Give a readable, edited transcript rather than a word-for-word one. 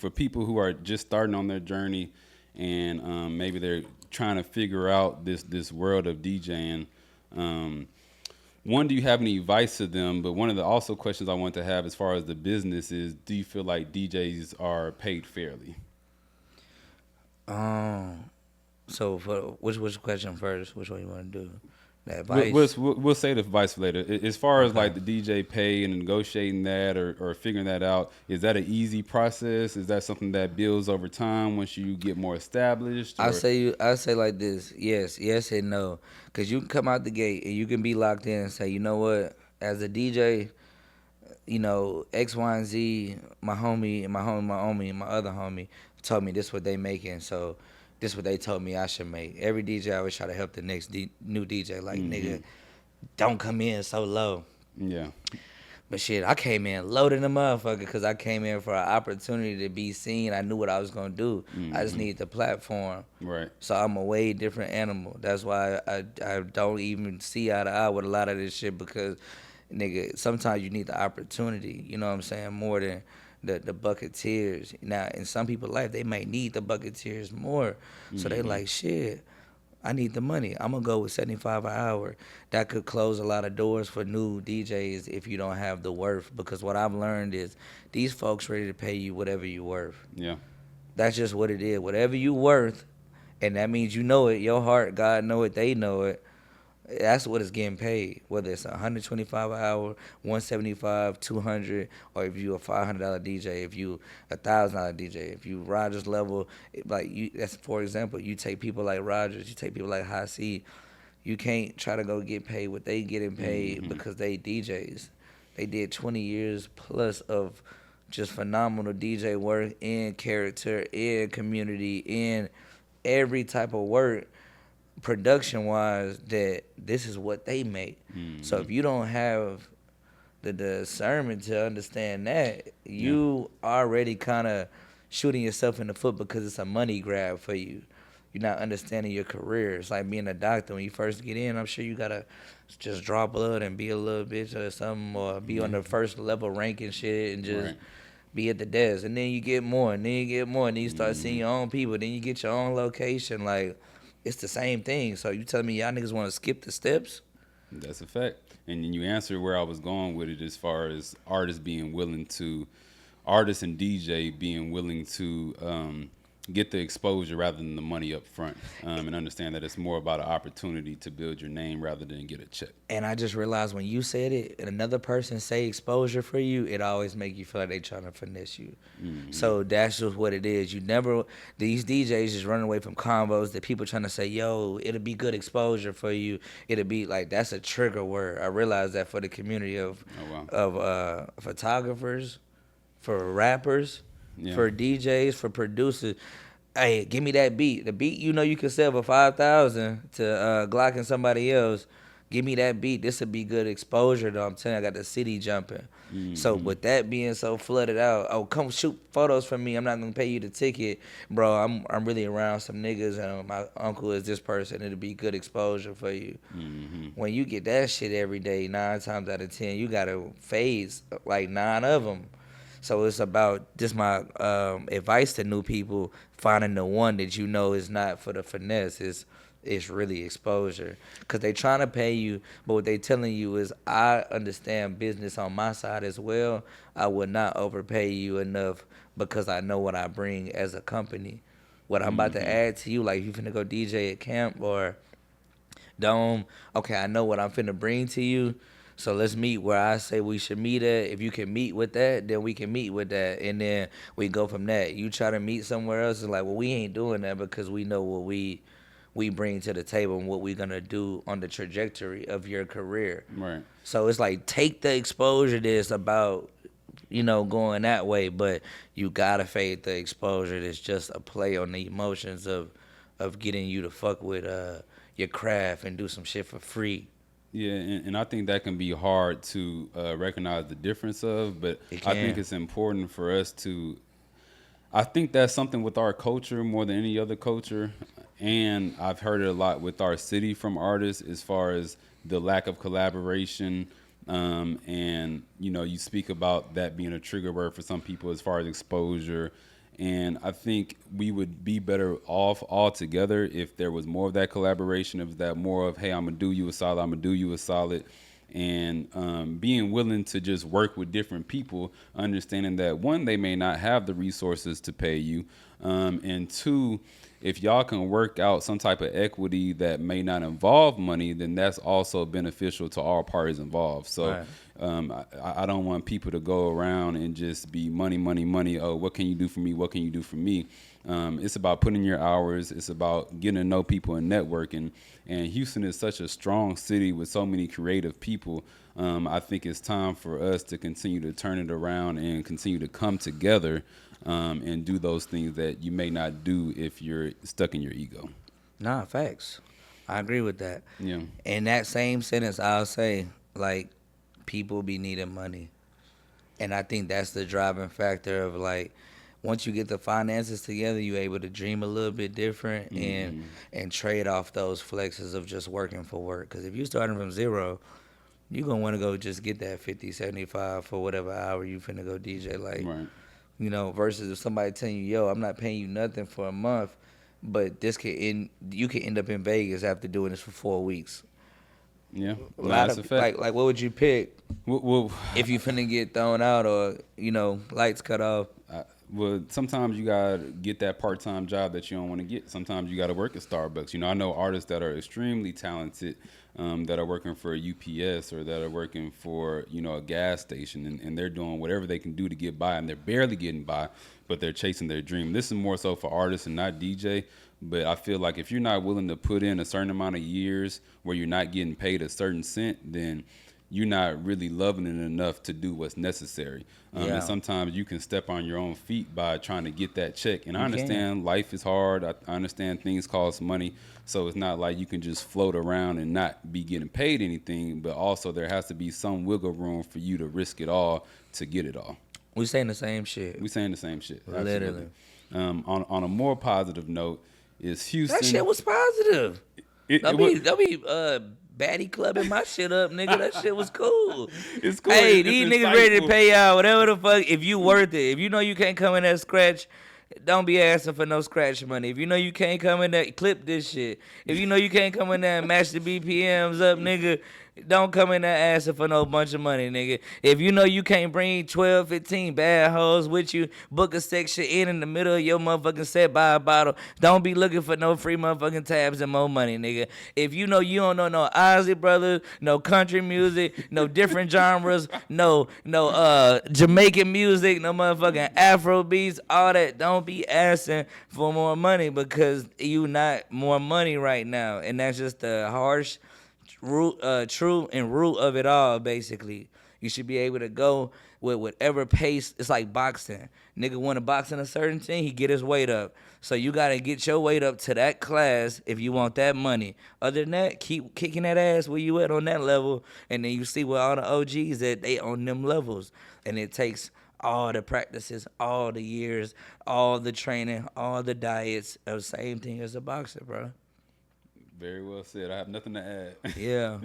for people who are just starting on their journey and maybe they're trying to figure out this world of DJing. Um, one, do you have any advice to them? But one of the also questions I want to have as far as the business is, do you feel like DJs are paid fairly? Um, so for which question first? Which one you want to do? The We'll, we'll, advice. we'll say the advice for later. As far as Okay. like the DJ pay and negotiating that or figuring that out, is that an easy process? Is that something that builds over time once you get more established? Or I say like this. Yes, yes and no. Cause you can come out the gate and you can be locked in and say, you know what, as a DJ, X, Y, and Z, my other homie told me this what they making, so this what they told me I should make. Every DJ always try to help the next new DJ, like mm-hmm. nigga, don't come in so low. Yeah. But shit, I came in loaded the motherfucker because I came in for an opportunity to be seen. I knew what I was gonna do. I just Mm-hmm. needed the platform. Right. So I'm a way different animal. That's why I don't even see eye to eye with a lot of this shit because, nigga, sometimes you need the opportunity. You know what I'm saying? More than the bucketeers. Now, in some people's life, they may need the bucketeers more. So they Mm-hmm. like, shit, I need the money. I'm gonna go with 75 an hour. That could close a lot of doors for new DJs if you don't have the worth. Because what I've learned is these folks ready to pay you whatever you worth. Yeah. That's just what it is. Whatever you worth, and that means you know it. Your heart, God know it. They know it. That's what it's getting paid. Whether it's 125 an hour, 175, 200, or if you a $500 DJ, if you $1,000 DJ, if you Rogers level, like you. That's for example. You take people like Rogers, you take people like High C. You can't try to go get paid what they getting paid Mm-hmm. because they DJs. They did 20 years plus of just phenomenal DJ work in character, in community, in every type of work production wise that this is what they make. So Mm-hmm. if you don't have the discernment to understand that, Yeah. you already kind of shooting yourself in the foot because it's a money grab for you. You're not understanding your career. It's like being a doctor. When you first get in, I'm sure you gotta just draw blood and be a little bitch or something, or be on Yeah. the first level ranking shit and just Right. be at the desk. And then you get more, and then you get more, and then you start seeing Mm-hmm. your own people. Then you get your own location. Like it's the same thing. So you telling me y'all niggas want to skip the steps? That's a fact. And then you answered where I was going with it as far as artists and DJ being willing to get the exposure rather than the money up front, and understand that it's more about an opportunity to build your name rather than get a check. And I just realized when you said it and another person say exposure for you, it always make you feel like they trying to finesse you. Mm-hmm. So that's just what it is. You never, these DJs just running away from combos that people trying to say, yo, it'll be good exposure for you. It'll be like, that's a trigger word. I realized that for the community of Oh wow. photographers, for rappers, Yeah. for DJs, for producers. Hey, give me that beat. The beat you know you can sell for 5,000 to Glock and somebody else. Give me that beat. This would be good exposure though. I'm telling you, I got the city jumping. So Mm-hmm. with that being so flooded out, oh come shoot photos for me. I'm not gonna pay you the ticket, bro. I'm really around some niggas and my uncle is this person. It'll be good exposure for you. Mm-hmm. When you get that shit every day, 9 times out of 10, you gotta phase like 9 of them. So it's about just my advice to new people: finding the one that you know is not for the finesse. It's really exposure, cause they trying to pay you, but what they telling you is, I understand business on my side as well. I would not overpay you enough because I know what I bring as a company. What I'm about to Mm-hmm. add to you, like you finna go DJ at camp or Dome. Okay, I know what I'm finna bring to you. So let's meet where I say we should meet at. If you can meet with that, then we can meet with that, and then we go from that. You try to meet somewhere else, it's like, well, we ain't doing that because we know what we bring to the table and what we're gonna do on the trajectory of your career. Right. So it's like take the exposure that's about going that way, but you gotta fade the exposure that's just a play on the emotions of getting you to fuck with your craft and do some shit for free. Yeah, and I think that can be hard to recognize the difference of, but It I think can. it's important for us to. I think that's something with our culture more than any other culture, and I've heard it a lot with our city from artists as far as the lack of collaboration. And you speak about that being a trigger word for some people as far as exposure, And I think we would be better off all together if there was more of that collaboration, if that more of, hey, I'm gonna do you a solid, I'm gonna do you a solid, and being willing to just work with different people, understanding that one, they may not have the resources to pay you, and two, if y'all can work out some type of equity that may not involve money, then that's also beneficial to all parties involved. So Right. I don't want people to go around and just be money, money, money. Oh, what can you do for me? What can you do for me? It's about putting in your hours. It's about getting to know people and networking. And Houston is such a strong city with so many creative people. I think it's time for us to continue to turn it around and continue to come together and do those things that you may not do if you're stuck in your ego. Nah, facts. I agree with that. Yeah. In that same sentence, I'll say, like, people be needing money. And I think that's the driving factor of, like, once you get the finances together, you're able to dream a little bit different and trade off those flexes of just working for work. Because if you're starting from zero, you're going to want to go just get that 50, 75 for whatever hour you finna go DJ. Like, Right. you know, versus if somebody telling you, yo, I'm not paying you nothing for a month, but you can end up in Vegas after doing this for 4 weeks. Yeah. A No, lot that's of, a fact. like, what would you pick Well, if you finna get thrown out or, you know, lights cut off? well, sometimes you gotta get that part-time job that you don't want to get. Sometimes you gotta work at Starbucks. You know, I know artists that are extremely talented, that are working for a UPS or that are working for, you know, a gas station, and they're doing whatever they can do to get by, and they're barely getting by, but they're chasing their dream. This is more so for artists and not DJ. But I feel like if you're not willing to put in a certain amount of years where you're not getting paid a certain cent, then you're not really loving it enough to do what's necessary. Yeah. And sometimes you can step on your own feet by trying to get that check. And I You understand life is hard. I understand things cost money. So it's not like you can just float around and not be getting paid anything. But also there has to be some wiggle room for you to risk it all to get it all. We saying the same shit. We saying the same shit. Literally. Absolutely. On a more positive note, is Houston. That shit was positive. It Don't was- be baddie clubbing my shit up, nigga. That shit was cool. It's cool. Hey, It's these niggas ready to insightful. pay y'all whatever the fuck. If you worth it, if you know you can't come in that scratch, don't be asking for no scratch money. If you know you can't come in there, clip this shit. If you know you can't come in there and match the BPMs up, nigga, don't come in there asking for no bunch of money, nigga. If you know you can't bring 12, 15 bad hoes with you, book a section in the middle of your motherfucking set, buy a bottle. Don't be looking for no free motherfucking tabs and more money, nigga. If you know you don't know no Ozzy Brothers, no country music, no different genres, no Jamaican music, no motherfucking Afro beats, all that, don't be asking for more money because you not more money right now. And that's just the harsh true and root of it all. Basically, you should be able to go with whatever pace. It's like boxing. Nigga want to box in a certain thing, he get his weight up. So you gotta get your weight up to that class if you want that money. Other than that, keep kicking that ass where you at on that level, and then you see where all the OGs that they on them levels, and it takes all the practices, all the years, all the training, all the diets. The same thing as a boxer, bro. Very well said. I have nothing to add. Yeah.